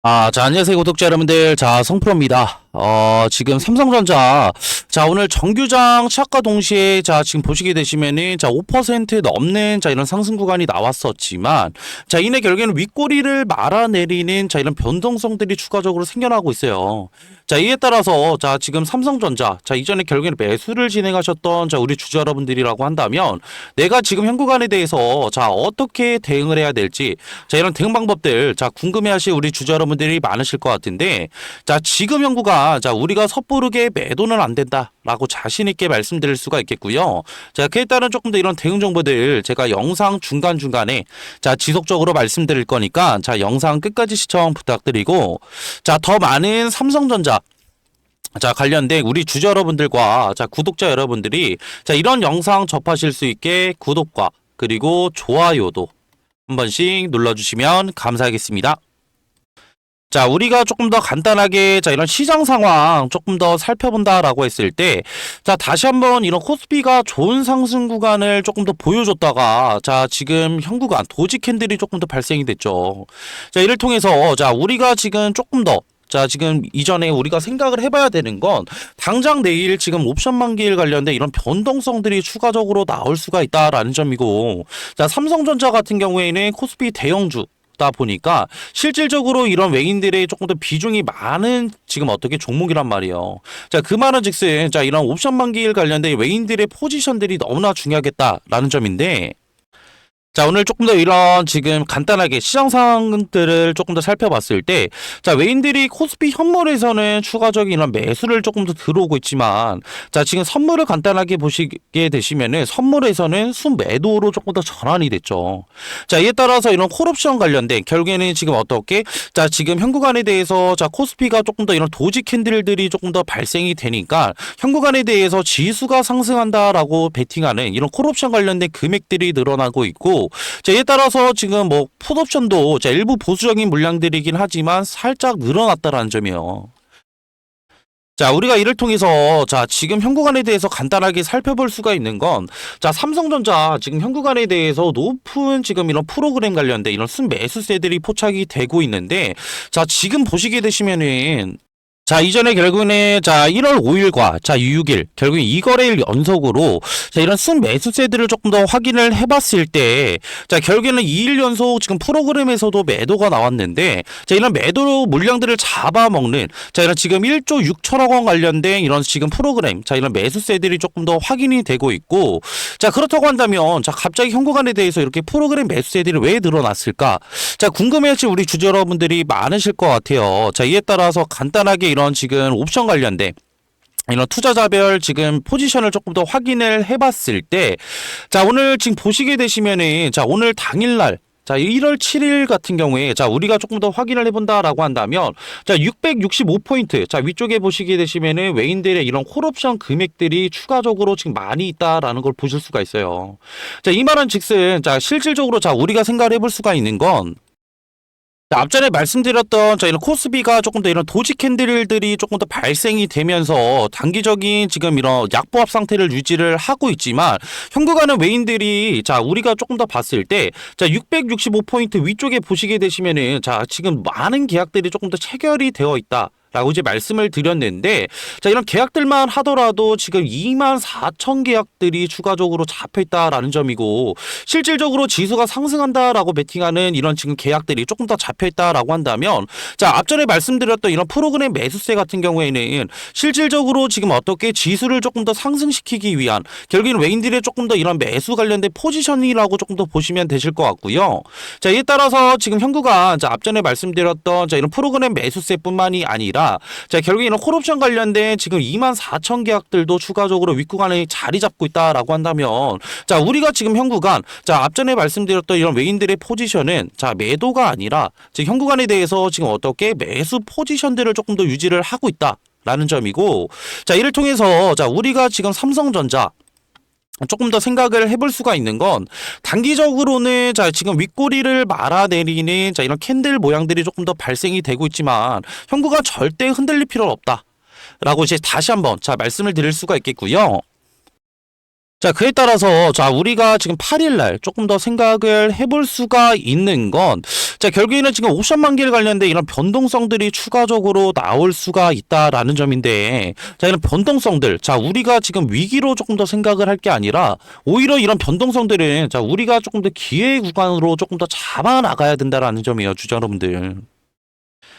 자, 안녕하세요, 구독자 여러분들. 자, 성프로입니다. 지금 삼성전자, 자, 오늘 정규장 시작과 동시에, 자, 지금 보시게 되시면은, 자, 5% 넘는, 자, 이런 상승 구간이 나왔었지만, 자, 이내 결국에는 윗꼬리를 말아내리는, 자, 이런 변동성들이 추가적으로 생겨나고 있어요. 자, 이에 따라서, 자, 지금 삼성전자, 자, 이전에 결국에는 매수를 진행하셨던, 자, 우리 주주 여러분들이라고 한다면, 내가 지금 현 구간에 대해서, 자, 어떻게 대응을 해야 될지, 자, 이런 대응 방법들, 자, 궁금해하실 우리 주주 여러분들이 많으실 것 같은데, 자, 지금 현 구간, 자, 우리가 섣부르게 매도는 안 된다라고 자신 있게 말씀드릴 수가 있겠고요. 자, 그에 따른 조금 더 이런 대응 정보들 제가 영상 중간중간에 자, 지속적으로 말씀드릴 거니까 자, 영상 끝까지 시청 부탁드리고, 자, 더 많은 삼성전자, 자, 관련된 우리 주주 여러분들과 자, 구독자 여러분들이 자, 이런 영상 접하실 수 있게 구독과 그리고 좋아요도 한 번씩 눌러주시면 감사하겠습니다. 자, 우리가 조금 더 간단하게, 자, 이런 시장 상황 조금 더 살펴본다라고 했을 때, 자, 다시 한번 이런 코스피가 좋은 상승 구간을 조금 더 보여줬다가, 자, 지금 현 구간 도지 캔들이 조금 더 발생이 됐죠. 자, 이를 통해서, 자, 우리가 지금 조금 더, 자, 지금 이전에 우리가 생각을 해봐야 되는 건 당장 내일 지금 옵션 만기일 관련된 이런 변동성들이 추가적으로 나올 수가 있다라는 점이고, 자, 삼성전자 같은 경우에는 코스피 대형주 다 보니까 실질적으로 이런 외인들의 조금 더 비중이 많은 지금 어떻게 종목이란 말이에요. 자, 그 말은 즉슨 자, 이런 옵션 만기일 관련된 외인들의 포지션들이 너무나 중요하겠다라는 점인데, 자, 오늘 조금 더 이런 지금 간단하게 시장 상황들을 조금 더 살펴봤을 때, 자, 외인들이 코스피 현물에서는 추가적인 이런 매수를 조금 더 들어오고 있지만, 자, 지금 선물을 간단하게 보시게 되시면은 선물에서는 순매도로 조금 더 전환이 됐죠. 자, 이에 따라서 이런 콜옵션 관련된 결국에는 지금 어떻게, 자, 지금 현 구간에 대해서 자, 코스피가 조금 더 이런 도지 캔들들이 조금 더 발생이 되니까 현 구간에 대해서 지수가 상승한다라고 베팅하는 이런 콜옵션 관련된 금액들이 늘어나고 있고, 자, 이에 따라서 지금 뭐 풋옵션도 자, 일부 보수적인 물량들이긴 하지만 살짝 늘어났다라는 점이에요. 자, 우리가 이를 통해서 자, 지금 현 구간에 대해서 간단하게 살펴볼 수가 있는 건, 자, 삼성전자 지금 현 구간에 대해서 높은 지금 이런 프로그램 관련된 이런 순매수세들이 포착이 되고 있는데, 자, 지금 보시게 되시면은, 자, 이전에 결국에는 자, 1월 5일과 자, 6일 결국에 2거래일 연속으로 자, 이런 순매수세들을 조금 더 확인을 해봤을 때, 자, 결국에는 2일 연속 지금 프로그램에서도 매도가 나왔는데, 자, 이런 매도 물량들을 잡아먹는, 자, 이런 지금 1조 6천억 원 관련된 이런 지금 프로그램, 자, 이런 매수세들이 조금 더 확인이 되고 있고, 자, 그렇다고 한다면 자, 갑자기 현 구간에 대해서 이렇게 프로그램 매수세들이 왜 늘어났을까? 자, 궁금해하실 우리 주주 여러분들이 많으실 것 같아요. 자, 이에 따라서 간단하게 이런 지금 옵션 관련된 이런 투자자별 지금 포지션을 조금 더 확인을 해봤을 때, 자, 오늘 지금 보시게 되시면은, 자, 오늘 당일날, 자, 1월 7일 같은 경우에, 자, 우리가 조금 더 확인을 해본다라고 한다면, 자, 665포인트, 자, 위쪽에 보시게 되시면은 외인들의 이런 콜옵션 금액들이 추가적으로 지금 많이 있다라는 걸 보실 수가 있어요. 자, 이 말은 즉슨, 자, 실질적으로, 자, 우리가 생각을 해볼 수가 있는 건, 자, 앞전에 말씀드렸던 자, 이런 코스피가 조금 더 이런 도지 캔들들이 조금 더 발생이 되면서 단기적인 지금 이런 약보합 상태를 유지를 하고 있지만, 현구가는 외인들이 자, 우리가 조금 더 봤을 때, 자, 665포인트 위쪽에 보시게 되시면은, 자, 지금 많은 계약들이 조금 더 체결이 되어 있다 라고 이제 말씀을 드렸는데, 자, 이런 계약들만 하더라도 지금 2만 4천 계약들이 추가적으로 잡혀있다라는 점이고, 실질적으로 지수가 상승한다라고 베팅하는 이런 지금 계약들이 조금 더 잡혀있다라고 한다면, 자, 앞전에 말씀드렸던 이런 프로그램 매수세 같은 경우에는 실질적으로 지금 어떻게 지수를 조금 더 상승시키기 위한 결국에는 외인들의 조금 더 이런 매수 관련된 포지션이라고 조금 더 보시면 되실 것 같고요. 자, 이에 따라서 지금 현구가 자, 앞전에 말씀드렸던 자, 이런 프로그램 매수세뿐만이 아니라, 자, 결국에 이런 콜옵션 관련된 지금 2만 4천 계약들도 추가적으로 윗구간에 자리 잡고 있다라고 한다면, 자, 우리가 지금 현 구간, 자, 앞전에 말씀드렸던 이런 외인들의 포지션은 자, 매도가 아니라 지금 현 구간에 대해서 지금 어떻게 매수 포지션들을 조금 더 유지를 하고 있다라는 점이고, 자, 이를 통해서 자, 우리가 지금 삼성전자 조금 더 생각을 해볼 수가 있는 건, 단기적으로는 자, 지금 윗꼬리를 말아내리는 자, 이런 캔들 모양들이 조금 더 발생이 되고 있지만 현구가 절대 흔들릴 필요는 없다 라고 이제 다시 한번 자, 말씀을 드릴 수가 있겠고요. 자, 그에 따라서 자, 우리가 지금 8일 날 조금 더 생각을 해볼 수가 있는 건 자, 결국에는 지금 옵션 만기에 관련된 이런 변동성들이 추가적으로 나올 수가 있다라는 점인데 자, 이런 변동성들 자, 우리가 지금 위기로 조금 더 생각을 할 게 아니라 오히려 이런 변동성들은 자, 우리가 조금 더 기회 구간으로 조금 더 잡아 나가야 된다라는 점이에요, 주주 여러분들.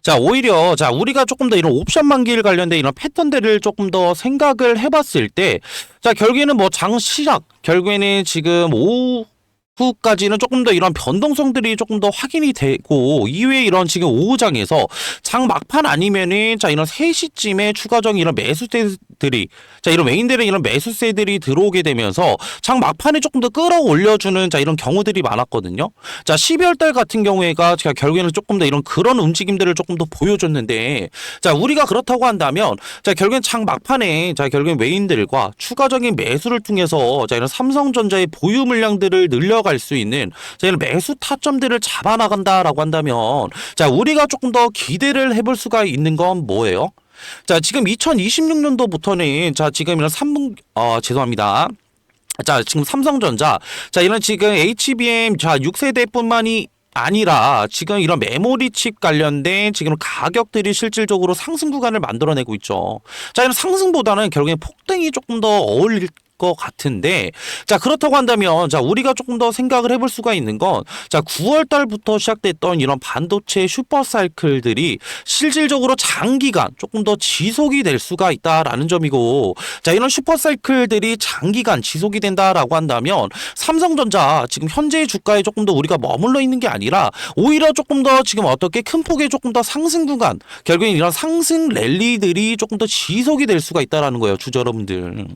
자, 오히려, 자, 우리가 조금 더 이런 옵션 만기일 관련된 이런 패턴들을 조금 더 생각을 해봤을 때, 자, 결국에는 뭐 장 시작, 결국에는 지금 오후까지는 조금 더 이런 변동성들이 조금 더 확인이 되고, 이후에 이런 지금 오후장에서 장 막판 아니면은, 자, 이런 3시쯤에 추가적인 이런 매수세들이, 자, 이런 메인들의 이런 매수세들이 들어오게 되면서 장 막판에 조금 더 끌어올려주는, 자, 이런 경우들이 많았거든요. 자, 12월 달 같은 경우에가 제가 결국에는 조금 더 이런 그런 움직임들을 조금 더 보여줬는데, 자, 우리가 그렇다고 한다면, 자, 결국엔 장 막판에, 자, 결국엔 메인들과 추가적인 매수를 통해서, 자, 이런 삼성전자의 보유 물량들을 늘려갈 수 있는, 자, 이런 매수 타점들을 잡아나간다라고 한다면, 자, 우리가 조금 더 기대를 해볼 수가 있는 건 뭐예요? 자, 지금 2026년도부터는, 자, 지금 이런 죄송합니다. 자, 지금 삼성전자, 자, 이런 지금 HBM, 자, 6세대뿐만이 아니라 지금 이런 메모리 칩 관련된 지금 가격들이 실질적으로 상승 구간을 만들어내고 있죠. 자, 이런 상승보다는 결국엔 폭등이 조금 더 어울릴 것 같은데, 자, 그렇다고 한다면, 자, 우리가 조금 더 생각을 해볼 수가 있는 건, 자, 9월 달부터 시작됐던 이런 반도체 슈퍼사이클들이 실질적으로 장기간 조금 더 지속이 될 수가 있다라는 점이고, 자, 이런 슈퍼사이클들이 장기간 지속이 된다라고 한다면, 삼성전자 지금 현재의 주가에 조금 더 우리가 머물러 있는 게 아니라, 오히려 조금 더 지금 어떻게 큰 폭의 조금 더 상승 구간, 결국엔 이런 상승 랠리들이 조금 더 지속이 될 수가 있다라는 거예요, 주주 여러분들.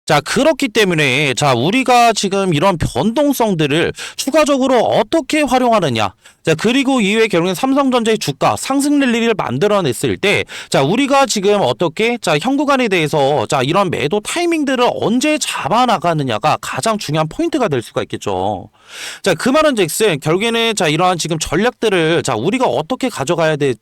자, 그렇기 때문에, 자, 우리가 지금 이런 변동성들을 추가적으로 어떻게 활용하느냐. 자, 그리고 이후에 결국엔 삼성전자의 주가 상승 랠리를 만들어냈을 때, 자, 우리가 지금 어떻게, 자, 현 구간에 대해서, 자, 이런 매도 타이밍들을 언제 잡아나가느냐가 가장 중요한 포인트가 될 수가 있겠죠. 자, 그 말은 즉슨, 결국에는, 자, 이러한 지금 전략들을, 자, 우리가 어떻게 가져가야 돼.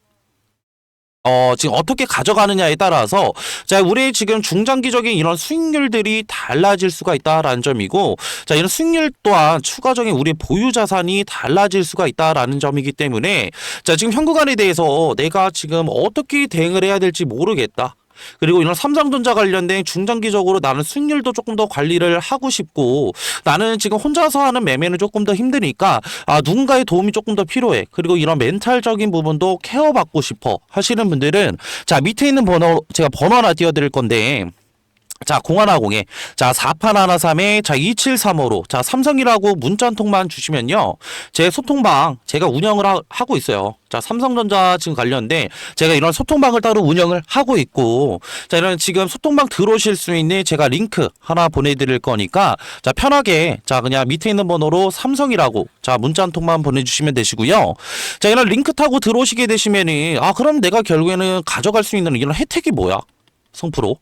지금 어떻게 가져가느냐에 따라서 자, 우리 지금 중장기적인 이런 수익률들이 달라질 수가 있다라는 점이고 자, 이런 수익률 또한 추가적인 우리 보유 자산이 달라질 수가 있다라는 점이기 때문에 자, 지금 현 구간에 대해서 내가 지금 어떻게 대응을 해야 될지 모르겠다. 그리고 이런 삼성전자 관련된 중장기적으로 나는 수익률도 조금 더 관리를 하고 싶고 나는 지금 혼자서 하는 매매는 조금 더 힘드니까 누군가의 도움이 조금 더 필요해. 그리고 이런 멘탈적인 부분도 케어받고 싶어 하시는 분들은 자, 밑에 있는 번호 제가 번호 하나 띄워드릴 건데 자, 0110에 자, 4813에 자, 2735로 자, 삼성이라고 문자 한 통만 주시면요. 제 소통방 제가 운영을 하고 있어요. 자, 삼성전자 지금 관련된 제가 이런 소통방을 따로 운영을 하고 있고 자, 이런 지금 소통방 들어오실 수 있는 제가 링크 하나 보내드릴 거니까 자, 편하게 자, 그냥 밑에 있는 번호로 삼성이라고 자, 문자 한 통만 보내주시면 되시고요. 자, 이런 링크 타고 들어오시게 되시면은 그럼 내가 결국에는 가져갈 수 있는 이런 혜택이 뭐야? 성프로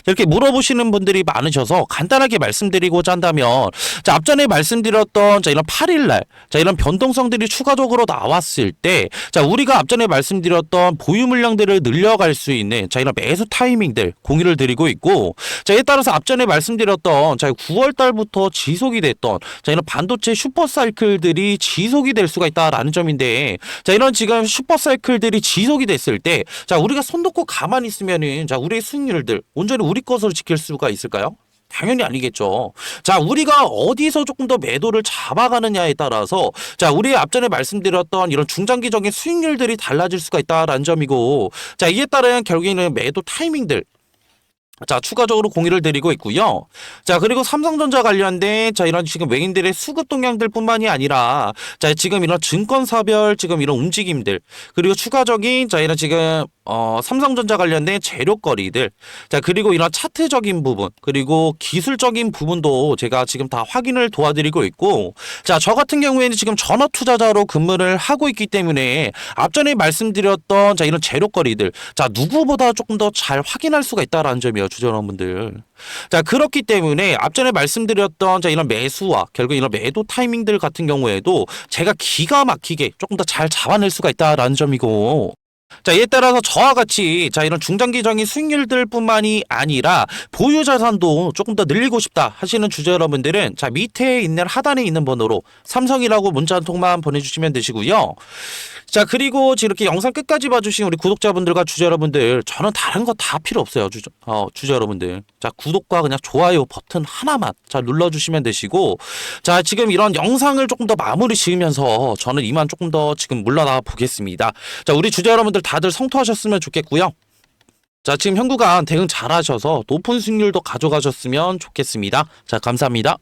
이렇게 물어보시는 분들이 많으셔서 간단하게 말씀드리고자 한다면 자, 앞전에 말씀드렸던 자, 이런 8일날 자, 이런 변동성들이 추가적으로 나왔을 때 자, 우리가 앞전에 말씀드렸던 보유 물량들을 늘려갈 수 있는 자, 이런 매수 타이밍들 공유를 드리고 있고 자, 이에 따라서 앞전에 말씀드렸던 자, 9월 달부터 지속이 됐던 자, 이런 반도체 슈퍼사이클들이 지속이 될 수가 있다라는 점인데 자, 이런 지금 슈퍼사이클들이 지속이 됐을 때 자, 우리가 손 놓고 가만히 있으면은 자, 우리의 수익률들 온전히 우리 것으로 지킬 수가 있을까요? 당연히 아니겠죠. 자, 우리가 어디서 조금 더 매도를 잡아가느냐에 따라서 자, 우리 앞전에 말씀드렸던 이런 중장기적인 수익률들이 달라질 수가 있다라는 점이고 자, 이에 따른 결국에는 매도 타이밍들 자, 추가적으로 공유를 드리고 있고요. 자, 그리고 삼성전자 관련된 자, 이런 지금 외인들의 수급 동향들 뿐만이 아니라 자, 지금 이런 증권사별 지금 이런 움직임들 그리고 추가적인 자, 이런 지금 삼성전자 관련된 재료거리들 자, 그리고 이런 차트적인 부분 그리고 기술적인 부분도 제가 지금 다 확인을 도와드리고 있고 자, 저 같은 경우에는 지금 전업 투자자로 근무를 하고 있기 때문에 앞전에 말씀드렸던 자, 이런 재료거리들 자, 누구보다 조금 더 잘 확인할 수가 있다라는 점이요. 주주 여러분들. 자, 그렇기 때문에 앞전에 말씀드렸던 자, 이런 매수와 결국 이런 매도 타이밍들 같은 경우에도 제가 기가 막히게 조금 더 잘 잡아낼 수가 있다라는 점이고 자, 이에 따라서 저와 같이 자, 이런 중장기적인 수익률들뿐만이 아니라 보유 자산도 조금 더 늘리고 싶다 하시는 주주 여러분들은 자, 밑에 있는 하단에 있는 번호로 삼성이라고 문자 한 통만 보내주시면 되시고요. 자, 그리고 지금 이렇게 영상 끝까지 봐주신 우리 구독자분들과 주주 여러분들, 저는 다른 거 다 필요 없어요. 주주 여러분들. 자, 구독과 그냥 좋아요 버튼 하나만 자, 눌러주시면 되시고, 자, 지금 이런 영상을 조금 더 마무리 지으면서 저는 이만 조금 더 지금 물러나 보겠습니다. 자, 우리 주주 여러분들 다들 성투하셨으면 좋겠고요. 자, 지금 현 구간 대응 잘 하셔서 높은 수익률도 가져가셨으면 좋겠습니다. 자, 감사합니다.